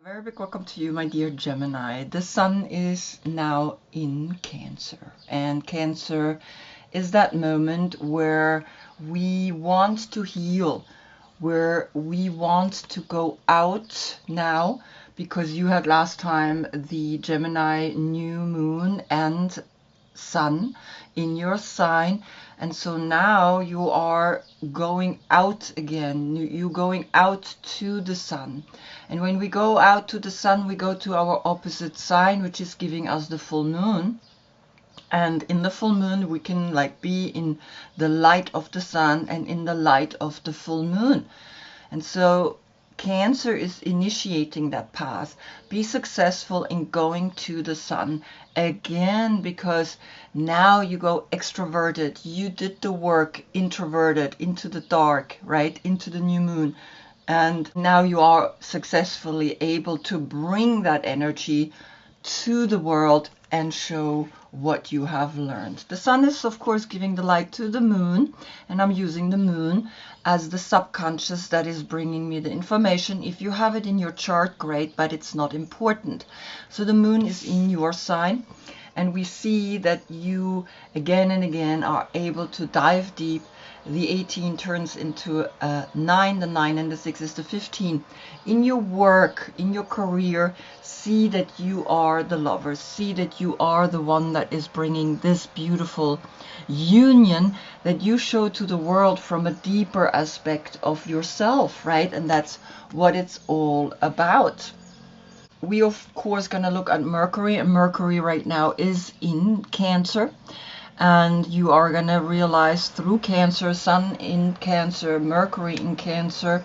Very big welcome to you, my dear Gemini. The sun is now in Cancer, and Cancer is that moment where we want to heal, where we want to go out now, because you had last time the Gemini new moon and sun in your sign, and so now you are going out again. You're going out to the sun, and when we go out to the sun, we go to our opposite sign, which is giving us the full moon. And in the full moon we can be in the light of the sun and in the light of the full moon. And so Cancer is initiating that path. Be successful in going to the sun again, because now you go extroverted. You did the work introverted into the dark, right? Into the new moon. And now you are successfully able to bring that energy to the world and show what you have learned. The sun is, of course, giving the light to the moon, and I'm using the moon as the subconscious that is bringing me the information. If you have it in your chart, great, but it's not important. So the moon is in your sign, and we see that you again and again are able to dive deep. The 18 turns into a 9, the 9 and the 6 is the 15. In your work, in your career, see that you are the lover. See that you are the one that is bringing this beautiful union that you show to the world from a deeper aspect of yourself, right? And that's what it's all about. We, of course, going to look at Mercury, and Mercury right now is in Cancer. And you are going to realize through Cancer, Sun in Cancer, Mercury in Cancer,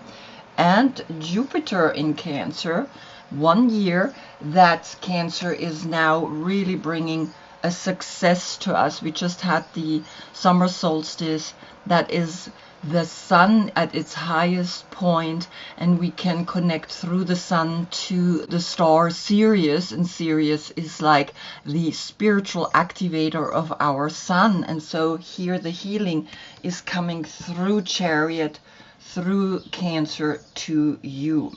and Jupiter in Cancer, 1 year, that Cancer is now really bringing a success to us. We just had the summer solstice, that is the sun at its highest point, and we can connect through the sun to the star Sirius, and Sirius is like the spiritual activator of our sun. And so here the healing is coming through Chariot, through Cancer to you.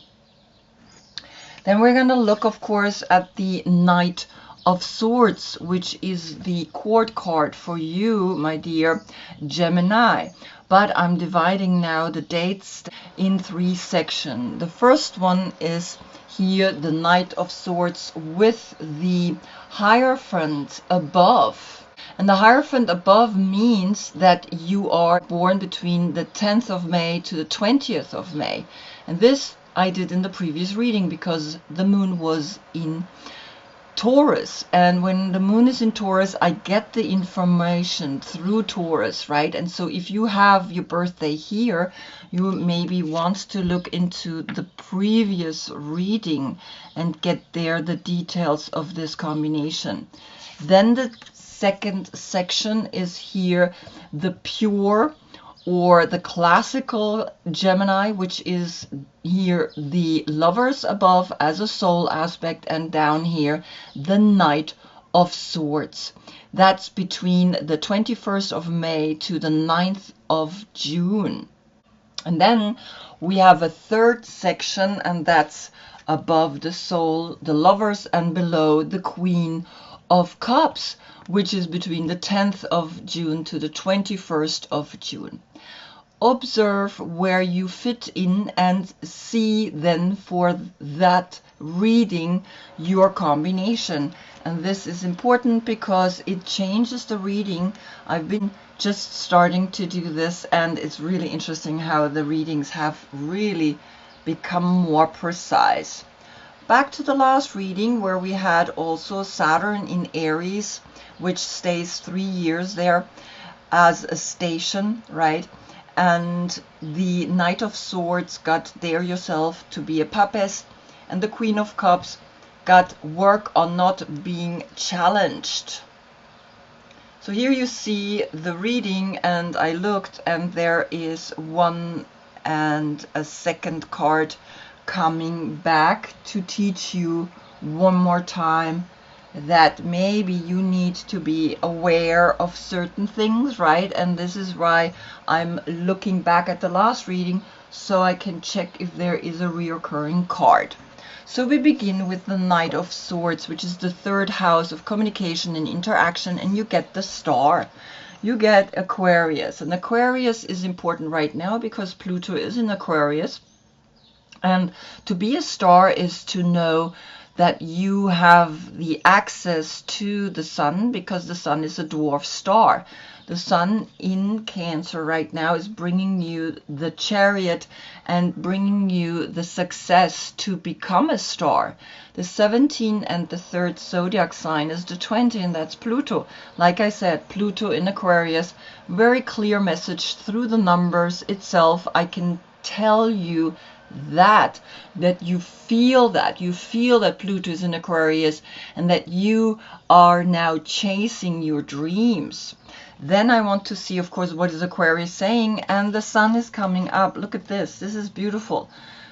Then we're going to look, of course, at the Knight of Swords, which is the court card for you, my dear Gemini. But I'm dividing now the dates in 3 sections. The first one is here the Knight of Swords with the Hierophant above. And the Hierophant above means that you are born between the 10th of May to the 20th of May. And this I did in the previous reading because the moon was in Taurus, and when the moon is in Taurus, I get the information through Taurus, right? And so if you have your birthday here, you maybe want to look into the previous reading and get there the details of this combination. Then the second section is here the pure or the classical Gemini, which is here the lovers above as a soul aspect, and down here the Knight of Swords. That's between the 21st of May to the 9th of June. And then we have a third section, and that's above the soul, the lovers, and below the Queen of Cups, which is between the 10th of June to the 21st of June. Observe where you fit in and see then for that reading your combination. And this is important because it changes the reading. I've been just starting to do this, and it's really interesting how the readings have really become more precise. Back to the last reading where we had also Saturn in Aries, which stays 3 years there as a station, right? And the Knight of Swords got Dare Yourself to be a Papes, and the Queen of Cups got Work on Not Being Challenged. So here you see the reading, and I looked, and there is 1 and a second card coming back to teach you one more time that maybe you need to be aware of certain things, right? And this is why I'm looking back at the last reading so I can check if there is a reoccurring card. So we begin with the Knight of Swords, which is the third house of communication and interaction, and you get the Star. You get Aquarius, and Aquarius is important right now because Pluto is in Aquarius. And to be a star is to know that you have the access to the sun, because the sun is a dwarf star. The sun in Cancer right now is bringing you the Chariot and bringing you the success to become a star. The 17 and the third zodiac sign is the 20, and that's Pluto. Like I said, Pluto in Aquarius, very clear message through the numbers itself. I can tell you that you feel that Pluto is in Aquarius and that you are now chasing your dreams. Then I want to see, of course, what is Aquarius saying, and the sun is coming up. Look at this. This is beautiful.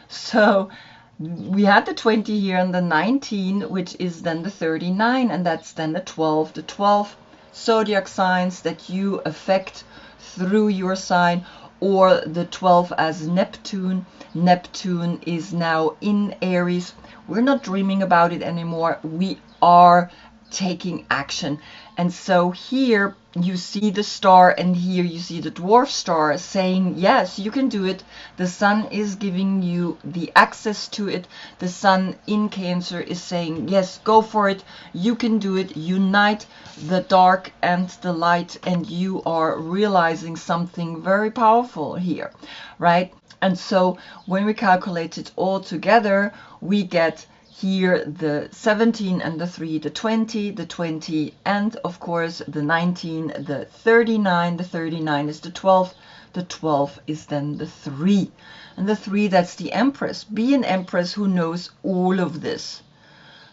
So we had the 20 here and the 19, which is then the 39, and that's then the 12. The 12 zodiac signs that you affect through your sign, or the 12 as Neptune. Neptune is now in Aries. We're not dreaming about it anymore. We are taking action. And so here you see the star, and here you see the dwarf star saying, yes, you can do it. The sun is giving you the access to it. The sun in Cancer is saying, yes, go for it. You can do it. Unite the dark and the light, and you are realizing something very powerful here, right? And so when we calculate it all together, we get here the 17 and the 3, the 20, and of course the 19, the 39. The 39 is the 12. The 12 is then the 3. And the 3, that's the Empress. Be an Empress who knows all of this.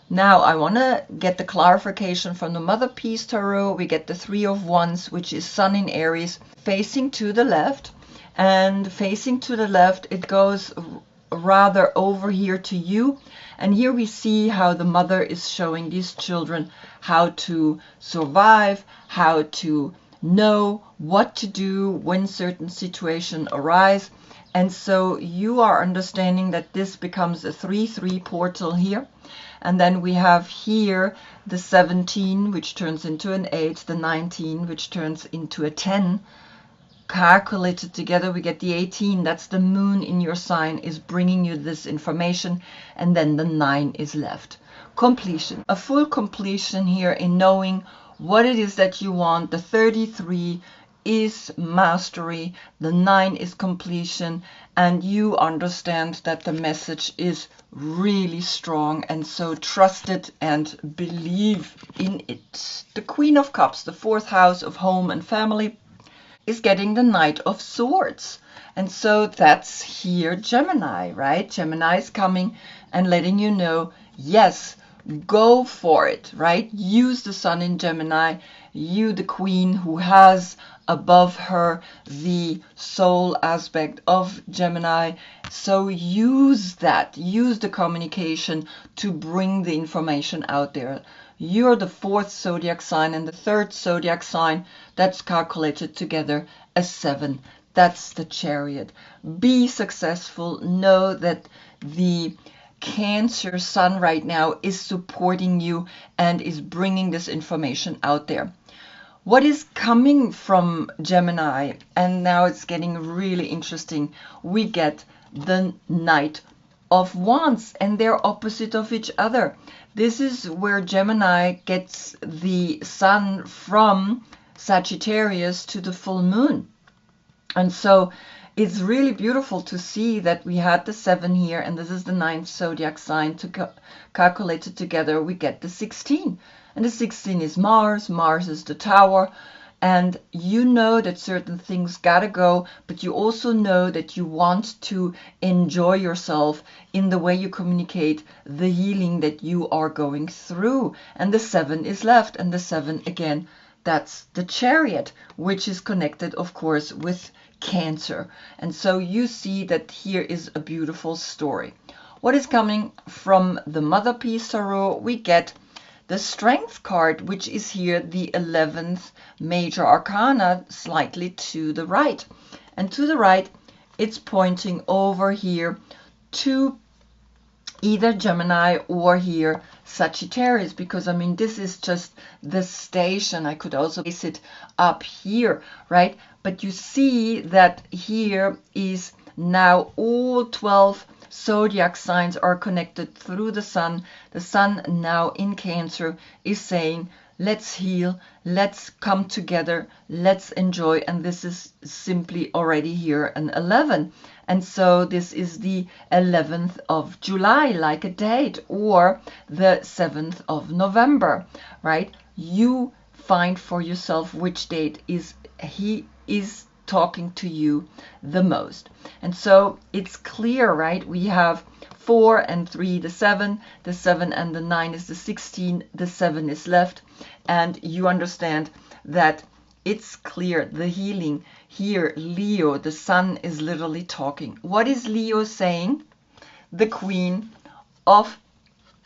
Now I want to get the clarification from the Mother Peace Tarot. We get the 3 of Wands, which is Sun in Aries, facing to the left. And facing to the left, it goes rather over here to you. And here we see how the mother is showing these children how to survive, how to know what to do when certain situations arise. And so you are understanding that this becomes a 3-3 portal here. And then we have here the 17, which turns into an 8, the 19, which turns into a 10. Calculated together, we get the 18. That's the moon in your sign is bringing you this information. And then the 9 is left. Completion. A full completion here in knowing what it is that you want. The 33 is mastery. The 9 is completion. And you understand that the message is really strong. And so trust it and believe in it. The Queen of Cups, the 4th house of home and family, is getting the Knight of Swords. And so that's here Gemini, right? Gemini is coming and letting you know, yes, go for it, right? Use the sun in Gemini. You, the queen who has above her the soul aspect of Gemini. So use that, use the communication to bring the information out there. You're the 4th zodiac sign, and the 3rd zodiac sign, that's calculated together as 7. That's the Chariot. Be successful. Know that the Cancer sun right now is supporting you and is bringing this information out there. What is coming from Gemini, and now it's getting really interesting, we get the Knight of Wands, and they're opposite of each other. This is where Gemini gets the sun from Sagittarius to the full moon. And so it's really beautiful to see that we had the 7 here, and this is the 9th zodiac sign. To calculate it together, we get the 16. And the 16 is Mars. Mars is the Tower. And you know that certain things gotta go, but you also know that you want to enjoy yourself in the way you communicate the healing that you are going through. And the 7 is left, and the 7 again, that's the Chariot, which is connected, of course, with Cancer. And so you see that here is a beautiful story. What is coming from the Mother Peace Tarot? We get the Strength card, which is here the 11th major arcana, slightly to the right. And to the right, it's pointing over here to either Gemini or here Sagittarius, because I mean this is just the station. I could also place it up here, right? But you see that here is now all 12 zodiac signs are connected through the sun. The sun now in Cancer is saying, let's heal, let's come together, let's enjoy. And this is simply already here an 11. And so this is the 11th of July, like a date, or the 7th of November, right? You find for yourself which date he is talking to you the most. And so it's clear, right? We have 4 and 3, the 7 and the 9 is the 16, the 7 is left. And you understand that it's clear, the healing here, Leo, the sun is literally talking. What is Leo saying? The Queen of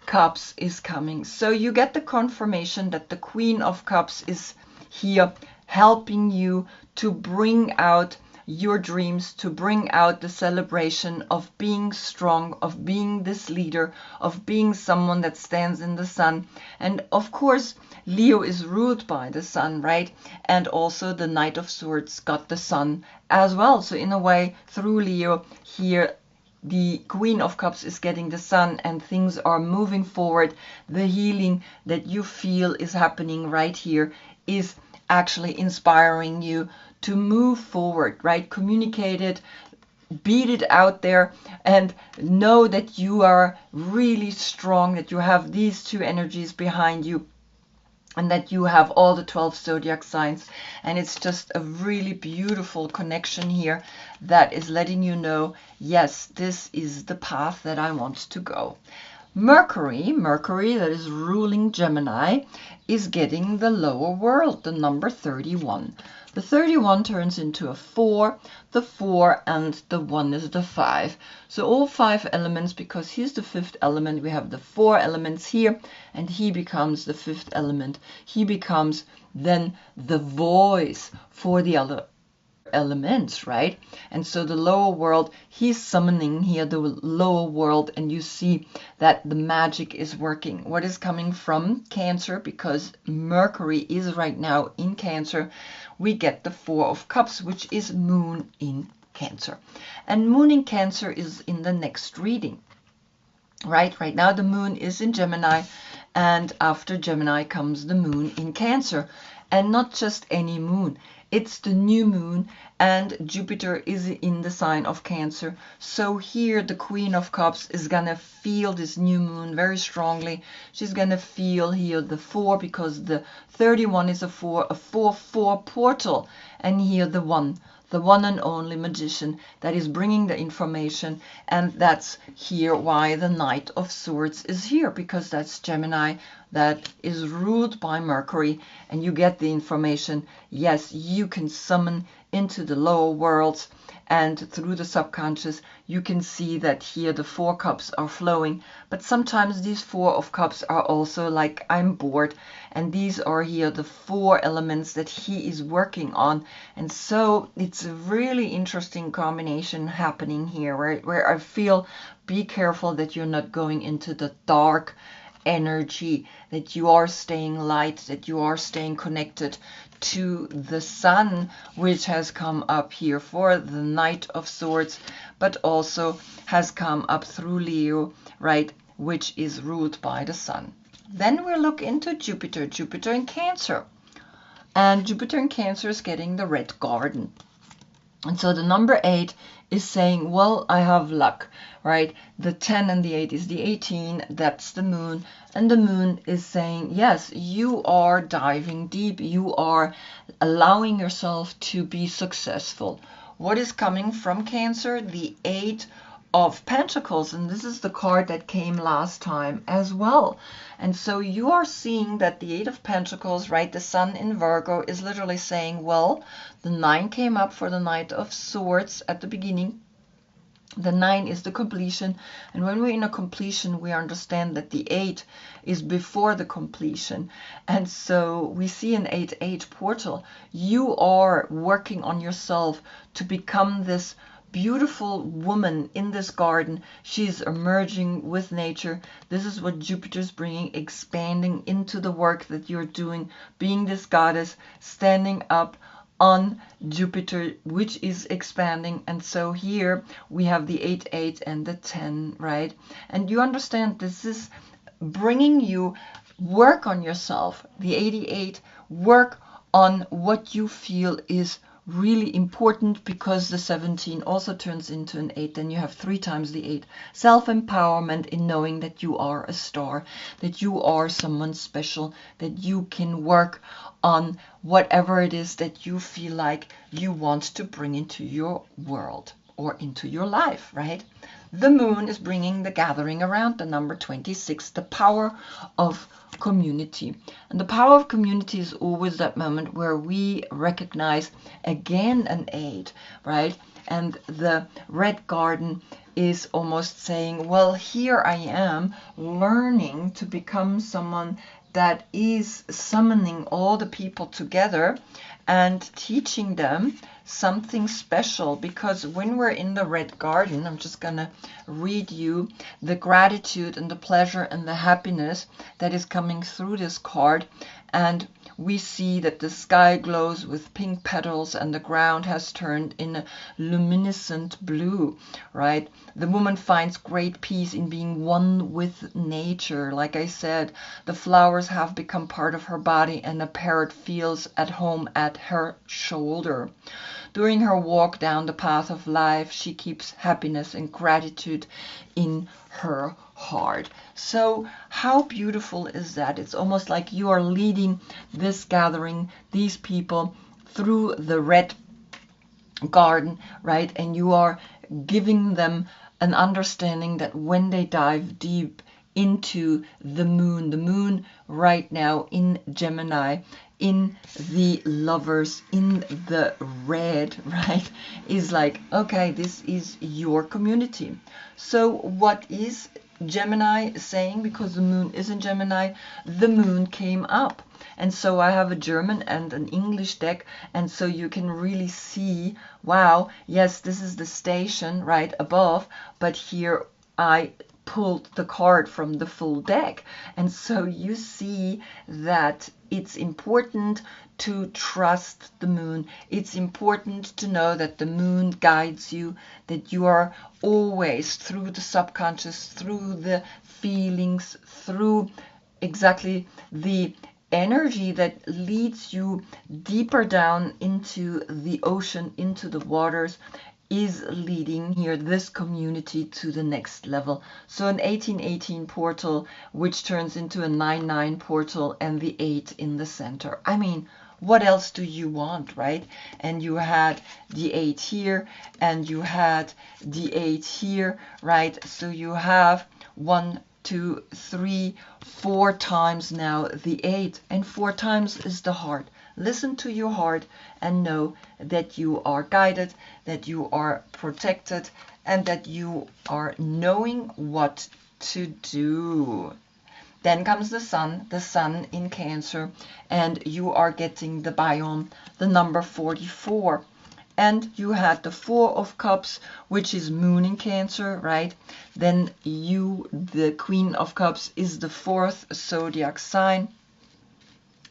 Cups is coming. So you get the confirmation that the Queen of Cups is here helping you to bring out your dreams, to bring out the celebration of being strong, of being this leader, of being someone that stands in the sun. And of course, Leo is ruled by the sun, right? And also the Knight of Swords got the sun as well. So in a way, through Leo here, the Queen of Cups is getting the sun and things are moving forward. The healing that you feel is happening right here is actually inspiring you to move forward, right? Communicate it, beat it out there, and know that you are really strong, that you have these two energies behind you, and that you have all the 12 zodiac signs. And it's just a really beautiful connection here that is letting you know, yes, this is the path that I want to go. Mercury that is ruling Gemini, is getting the lower world, the number 31. The 31 turns into a 4, the 4 and the 1 is the 5. So all 5 elements, because he's the 5th element, we have the 4 elements here, and he becomes the 5th element. He becomes then the voice for the other elements, right? And so the lower world, he's summoning here the lower world, and you see that the magic is working. What is coming from Cancer, because Mercury is right now in Cancer, we get the 4 of Cups, which is Moon in Cancer. And Moon in Cancer is in the next reading, right? Right now the Moon is in Gemini, and after Gemini comes the Moon in Cancer. And not just any moon, it's the new moon, and Jupiter is in the sign of Cancer. So here the Queen of Cups is gonna feel this new moon very strongly. She's gonna feel here the 4, because the 31 is a 4 portal, and here the 1 and only magician that is bringing the information. And that's here why the Knight of Swords is here, because that's Gemini that is ruled by Mercury, and you get the information. Yes, you can summon into the lower worlds, and through the subconscious you can see that here the 4 cups are flowing. But sometimes these 4 of cups are also like, I'm bored, and these are here the 4 elements that he is working on. And so it's a really interesting combination happening here, where I feel, be careful that you're not going into the dark energy, that you are staying light, that you are staying connected to the sun, which has come up here for the Knight of Swords, but also has come up through Leo, right, which is ruled by the sun. Then we'll look into Jupiter in Cancer. And Jupiter in Cancer is getting the Red Garden. And so the number 8 is saying, well, I have luck, right? The 10 and the 8 is the 18, that's the moon. And the moon is saying, yes, you are diving deep. You are allowing yourself to be successful. What is coming from Cancer? The 8 of Pentacles, and this is the card that came last time as well. And so you are seeing that the 8 of Pentacles, right, the sun in Virgo, is literally saying, well, the 9 came up for the Knight of Swords at the beginning. The 9 is the completion, and when we're in a completion, we understand that the 8 is before the completion. And so we see an 8-8 portal. You are working on yourself to become this beautiful woman in this garden. She's emerging with nature. This is what Jupiter's bringing, expanding into the work that you're doing, being this goddess, standing up on Jupiter, which is expanding. And so here we have the 8-8 and the 10, right? And you understand this is bringing you work on yourself. The 88, work on what you feel is really important, because the 17 also turns into an 8. Then you have 3 times the 8. Self-empowerment in knowing that you are a star, that you are someone special, that you can work on whatever it is that you feel like you want to bring into your world or into your life, right? The moon is bringing the gathering around the number 26, the power of community. And the power of community is always that moment where we recognize again an 8, right? And the red garden is almost saying, well, here I am learning to become someone that is summoning all the people together and teaching them something special. Because when we're in the red garden, I'm just going to read you the gratitude and the pleasure and the happiness that is coming through this card. And we see that the sky glows with pink petals and the ground has turned in a luminescent blue, right? The woman finds great peace in being one with nature. Like I said, the flowers have become part of her body and a parrot feels at home at her shoulder. During her walk down the path of life, she keeps happiness and gratitude in her heart. So how beautiful is that? It's almost like you are leading this gathering, these people, through the red garden, right? And you are giving them an understanding that when they dive deep into the moon right now in Gemini, in the lovers, in the red, right, is like, okay, this is your community. So what is Gemini saying? Because the moon is in Gemini, the moon came up. And so I have a German and an English deck, and so you can really see, wow, yes, this is the station right above, but here I pulled the card from the full deck. And so you see that it's important to trust the moon. It's important to know that the moon guides you, that you are always through the subconscious, through the feelings, through exactly the energy that leads you deeper down into the ocean, into the waters, is leading here this community to the next level. So an 1818 portal, which turns into a 99 portal, and the 8 in the center. I mean, what else do you want, right? And you had the 8 here, and you had the 8 here, right? So you have 1, 2, 3, 4 times now the 8, and 4 times is the heart. Listen to your heart and know that you are guided, that you are protected, and that you are knowing what to do. Then comes the sun in Cancer, and you are getting the biome, the number 44. And you had the 4 of Cups, which is moon in Cancer, right? Then you, the Queen of Cups, is the 4th zodiac sign.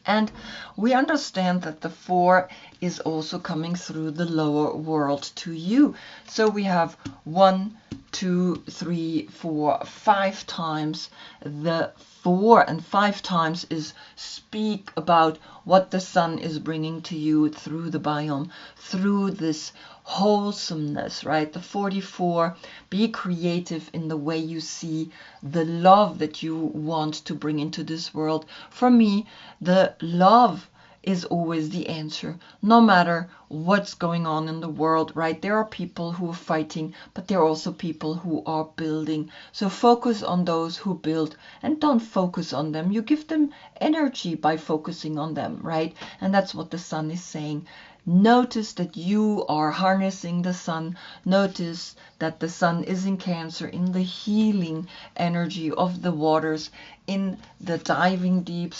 And we understand that the 4 is also coming through the lower world to you. So we have 1, 2, 3, 4, 5 times the 4, and 5 times is speak about what the sun is bringing to you through the biome, through this wholesomeness, right? The 44, be creative in the way you see the love that you want to bring into this world. For me, the love is always the answer, no matter what's going on in the world, right? There are people who are fighting, but there are also people who are building. So focus on those who build and don't focus on them. You give them energy by focusing on them, right? And that's what the sun is saying. Notice that you are harnessing the sun. Notice that the sun is in Cancer, in the healing energy of the waters, in the diving deep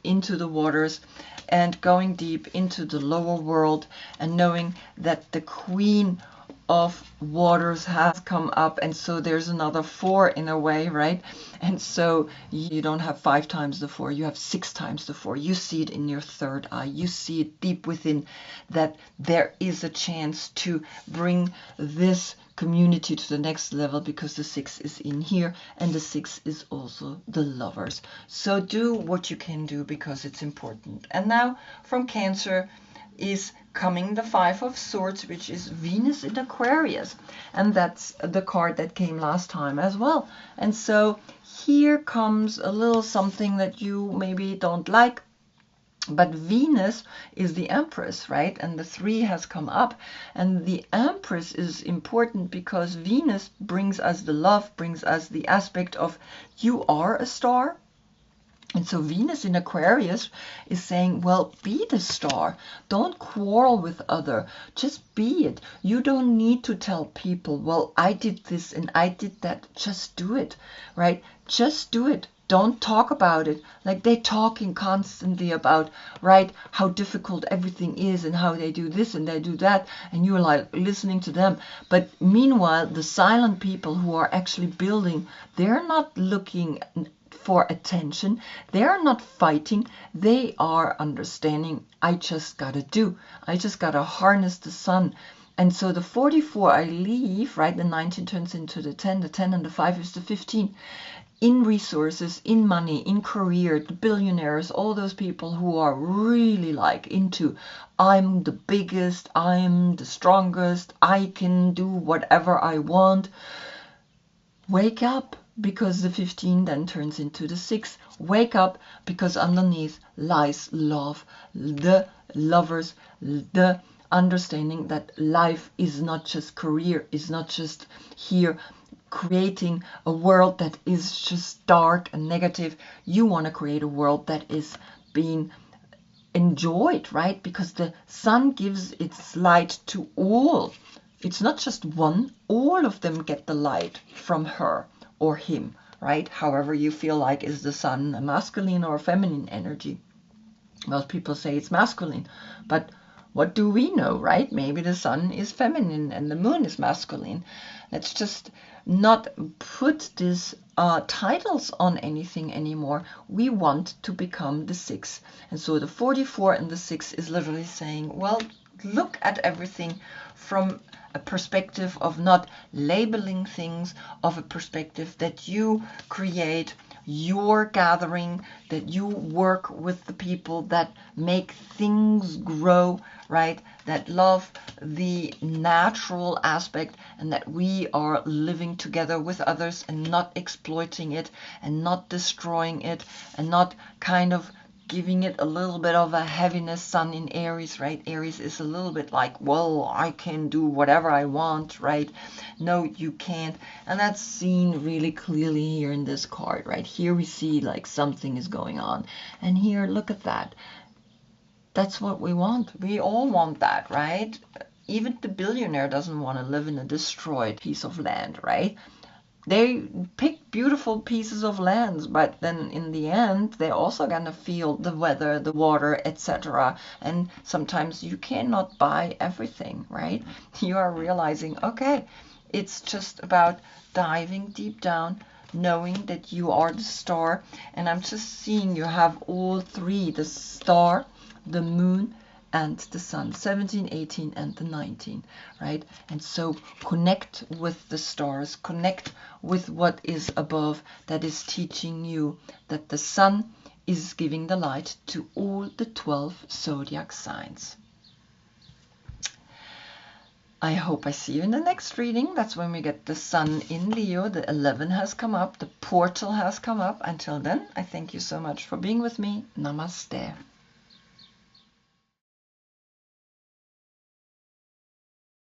into the waters and going deep into the lower world, and knowing that the Queen of waters has come up, and so there's another 4 in a way, right? And so you don't have 5 times the 4, you have 6 times the 4. You see it in your third eye, you see it deep within, that there is a chance to bring this community to the next level, because the 6 is in here, and the 6 is also the Lovers. So do what you can do, because it's important. And now from Cancer is coming the 5 of Swords, which is Venus in Aquarius, and that's the card that came last time as well. And so here comes a little something that you maybe don't like, but Venus is the Empress, right? And the 3 has come up, and the Empress is important because Venus brings us the love, brings us the aspect of you are a star. And so Venus in Aquarius is saying, well, be the star. Don't quarrel with other. Just be it. You don't need to tell people, well, I did this and I did that. Just do it, right? Just do it. Don't talk about it. Like they're talking constantly about, right, how difficult everything is and how they do this and they do that. And you're like listening to them. But meanwhile, the silent people who are actually building, they're not looking for attention. They are not fighting. They are understanding, I just gotta do. I just gotta harness the sun. And so the 44 I leave, right? The 19 turns into the 10 and the 5 is the 15. In resources, in money, in career, the billionaires, all those people who are really like into, I'm the biggest, I'm the strongest, I can do whatever I want. Wake up, because the 15 then turns into the 6. Wake up, because underneath lies love, the Lovers, the understanding that life is not just career, is not just here creating a world that is just dark and negative. You want to create a world that is being enjoyed, right? Because the sun gives its light to all. It's not just one. All of them get the light from her or him, right? However you feel like, is the sun a masculine or a feminine energy? Most people say it's masculine, but what do we know, right? Maybe the sun is feminine and the moon is masculine. Let's just not put these titles on anything anymore. We want to become the 6. And so the 44 and the 6 is literally saying, well, look at everything from a perspective of not labeling things, of a perspective that you create your gathering, that you work with the people that make things grow, right? That love the natural aspect, and that we are living together with others and not exploiting it and not destroying it and not kind of giving it a little bit of a heaviness. Sun in Aries, right? Aries is a little bit like, well, I can do whatever I want, right? No, you can't. And that's seen really clearly here in this card, right? Here we see like something is going on. And here, look at that. That's what we want. We all want that, right? Even the billionaire doesn't want to live in a destroyed piece of land, right? They pick beautiful pieces of lands, but then in the end, they're also going to feel the weather, the water, etc. And sometimes you cannot buy everything, right? You are realizing, okay, it's just about diving deep down, knowing that you are the star. And I'm just seeing you have all 3, the star, the moon, and the sun, 17, 18, and the 19, right? And so connect with the stars, connect with what is above, that is teaching you that the sun is giving the light to all the 12 zodiac signs. I hope I see you in the next reading. That's when we get the sun in Leo. The 11 has come up, the portal has come up. Until then, I thank you so much for being with me. Namaste.